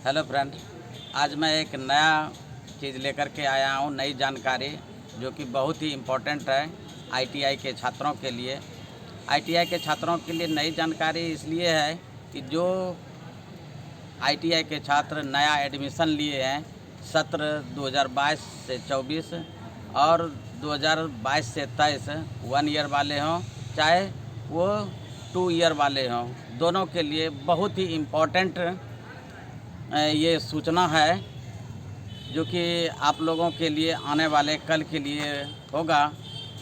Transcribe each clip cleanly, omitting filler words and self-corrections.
Hello friend, आज मैं एक नया चीज़ लेकर के आया हूँ, नई जानकारी जो कि बहुत ही इम्पोर्टेंट है आईटीआई के छात्रों के लिए। आईटीआई के छात्रों के लिए नई जानकारी इसलिए है कि जो आईटीआई के छात्र नया एडमिशन लिए हैं सत्र 2022 से 24 और 2022 से 23 1 ईयर वाले हों चाहे वो 2 ईयर वाले हों, दोनों के लिए बहुत ही इम्पोर्टेंट ये सूचना है जो कि आप लोगों के लिए आने वाले कल के लिए होगा।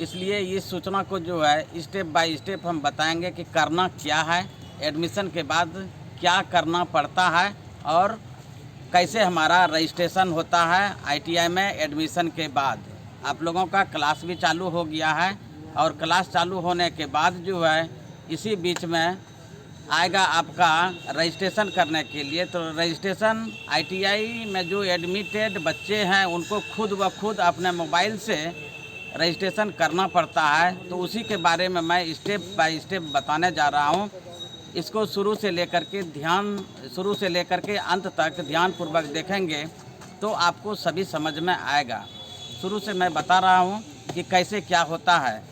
इसलिए इस सूचना को जो है स्टेप बाय स्टेप हम बताएंगे कि करना क्या है, एडमिशन के बाद क्या करना पड़ता है और कैसे हमारा रजिस्ट्रेशन होता है आईटीआई में एडमिशन के बाद। आप लोगों का क्लास भी चालू हो गया है और क्लास चालू होने के बाद जो है इसी बीच में आएगा आपका रजिस्ट्रेशन करने के लिए। तो रजिस्ट्रेशन आईटीआई में जो एडमिटेड बच्चे हैं उनको खुद ब खुद अपने मोबाइल से रजिस्ट्रेशन करना पड़ता है। तो उसी के बारे में मैं स्टेप बाय स्टेप बताने जा रहा हूँ। इसको शुरू से लेकर के अंत तक ध्यानपूर्वक देखेंगे तो आपको सभी समझ में आएगा। शुरू से मैं बता रहा हूँ कि कैसे क्या होता है।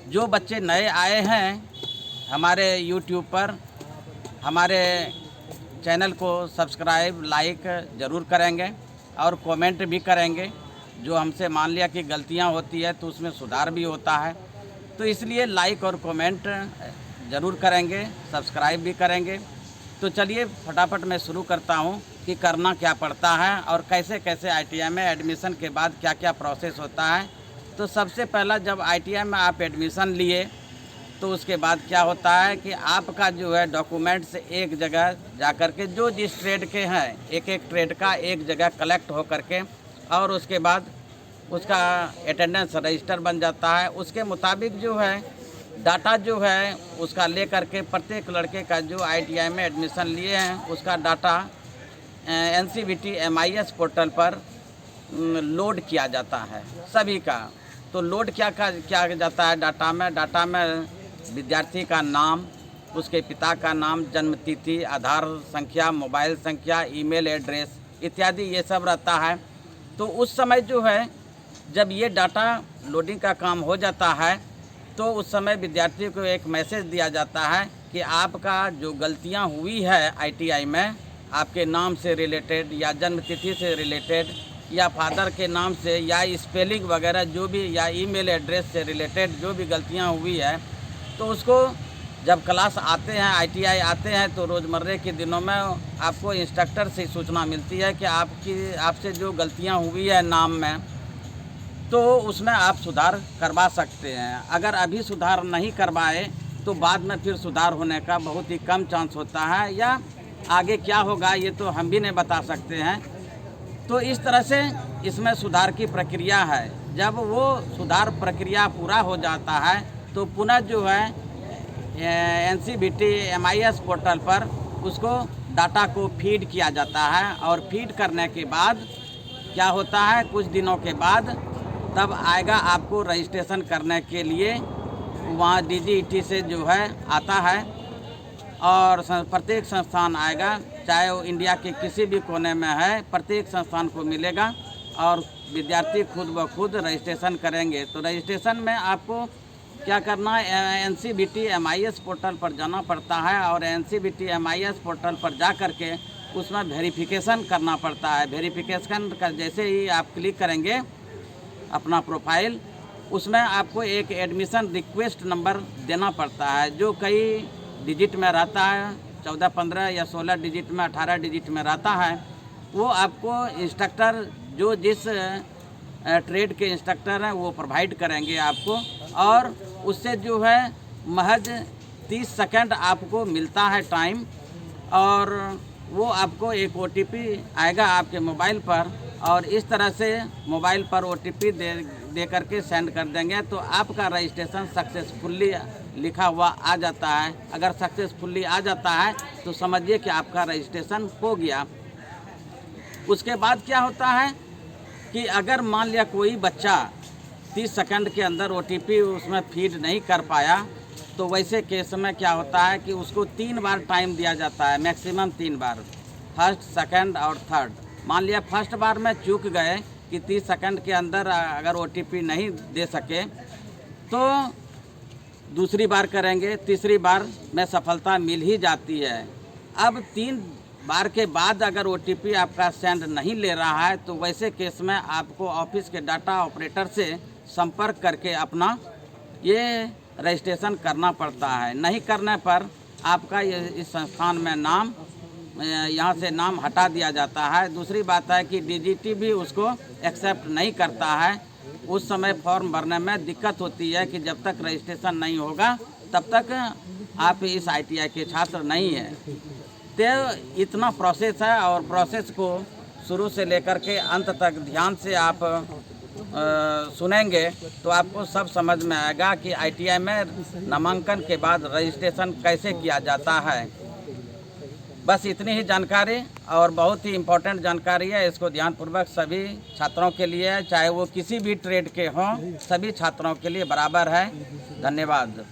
जो बच्चे नए आए हैं हमारे YouTube पर, हमारे चैनल को सब्सक्राइब लाइक ज़रूर करेंगे और कमेंट भी करेंगे। जो हमसे मान लिया कि गलतियां होती है तो उसमें सुधार भी होता है, तो इसलिए लाइक और कमेंट ज़रूर करेंगे, सब्सक्राइब भी करेंगे। तो चलिए फटाफट मैं शुरू करता हूं कि करना क्या पड़ता है और कैसे कैसे आईटीआई में एडमिशन के बाद क्या क्या प्रोसेस होता है। तो सबसे पहला जब आईटीआई में आप एडमिशन लिए तो उसके बाद क्या होता है कि आपका जो है डॉक्यूमेंट्स एक जगह जा कर के जो जिस ट्रेड के हैं एक एक ट्रेड का एक जगह कलेक्ट हो कर के और उसके बाद उसका अटेंडेंस रजिस्टर बन जाता है। उसके मुताबिक जो है डाटा जो है उसका ले कर के प्रत्येक लड़के का जो आईटीआई में एडमिशन लिए हैं उसका डाटा NCVT MIS पोर्टल पर लोड किया जाता है सभी का। तो लोड क्या जाता है डाटा में विद्यार्थी का नाम, उसके पिता का नाम, जन्म तिथि, आधार संख्या, मोबाइल संख्या, ईमेल एड्रेस इत्यादि ये सब रहता है। तो उस समय जो है जब ये डाटा लोडिंग का काम हो जाता है तो उस समय विद्यार्थी को एक मैसेज दिया जाता है कि आपका जो गलतियां हुई है आईटीआई में आपके नाम से रिलेटेड या जन्म तिथि से रिलेटेड या फादर के नाम से या स्पेलिंग वगैरह जो भी या ईमेल एड्रेस से रिलेटेड जो भी गलतियां हुई है तो उसको जब क्लास आते हैं आईटीआई आते हैं तो रोज़मर्रे के दिनों में आपको इंस्ट्रक्टर से सूचना मिलती है कि आपसे जो गलतियां हुई है नाम में तो उसमें आप सुधार करवा सकते हैं। अगर अभी सुधार नहीं करवाए तो बाद में फिर सुधार होने का बहुत ही कम चांस होता है या आगे क्या होगा ये तो हम भी नहीं बता सकते हैं। तो इस तरह से इसमें सुधार की प्रक्रिया है। जब वो सुधार प्रक्रिया पूरा हो जाता है तो पुनः जो है NCVT MIS पोर्टल पर उसको डाटा को फीड किया जाता है और फीड करने के बाद क्या होता है कुछ दिनों के बाद तब आएगा आपको रजिस्ट्रेशन करने के लिए वहाँ DGET से जो है आता है और प्रत्येक संस्थान आएगा, चाहे वो इंडिया के किसी भी कोने में है, प्रत्येक संस्थान को मिलेगा और विद्यार्थी खुद ब खुद रजिस्ट्रेशन करेंगे। तो रजिस्ट्रेशन में आपको क्या करना है NCVT MIS पोर्टल पर जाना पड़ता है और NCVT MIS पोर्टल पर जा कर के उसमें वेरिफिकेशन करना पड़ता है। वेरिफिकेशन का जैसे ही आप क्लिक करेंगे अपना प्रोफाइल उसमें आपको एक एडमिशन रिक्वेस्ट नंबर देना पड़ता है जो कई डिजिट में रहता है, 14, 15 या 16 डिजिट में, 18 डिजिट में रहता है। वो आपको इंस्ट्रक्टर जो जिस ट्रेड के इंस्ट्रक्टर हैं वो प्रोवाइड करेंगे आपको और उससे जो है महज 30 सेकंड आपको मिलता है टाइम और वो आपको एक OTP आएगा आपके मोबाइल पर और इस तरह से मोबाइल पर OTP दे करके सेंड कर देंगे तो आपका रजिस्ट्रेशन सक्सेसफुली लिखा हुआ आ जाता है। अगर सक्सेसफुली आ जाता है तो समझिए कि आपका रजिस्ट्रेशन हो गया। उसके बाद क्या होता है कि अगर मान लिया कोई बच्चा 30 सेकंड के अंदर OTP उसमें फीड नहीं कर पाया तो वैसे केस में क्या होता है कि उसको 3 बार टाइम दिया जाता है, मैक्सिमम 3 बार। फर्स्ट, सेकंड और थर्ड। मान लिया फर्स्ट बार में चूक गए कि 30 सेकंड के अंदर अगर OTP नहीं दे सके तो दूसरी बार करेंगे, तीसरी बार में सफलता मिल ही जाती है। अब 3 बार के बाद अगर OTP आपका सेंड नहीं ले रहा है तो वैसे केस में आपको ऑफिस के डाटा ऑपरेटर से संपर्क करके अपना ये रजिस्ट्रेशन करना पड़ता है। नहीं करने पर आपका ये इस संस्थान में नाम यहाँ से नाम हटा दिया जाता है। दूसरी बात है कि DGT भी उसको एक्सेप्ट नहीं करता है। उस समय फॉर्म भरने में दिक्कत होती है कि जब तक रजिस्ट्रेशन नहीं होगा तब तक आप इस ITI के छात्र नहीं हैं। तो इतना प्रोसेस है और प्रोसेस को शुरू से लेकर के अंत तक ध्यान से आप सुनेंगे तो आपको सब समझ में आएगा कि ITI में नामांकन के बाद रजिस्ट्रेशन कैसे किया जाता है। बस इतनी ही जानकारी और बहुत ही इम्पोर्टेंट जानकारी है। इसको ध्यानपूर्वक सभी छात्रों के लिए, चाहे वो किसी भी ट्रेड के हों, सभी छात्रों के लिए बराबर है। धन्यवाद।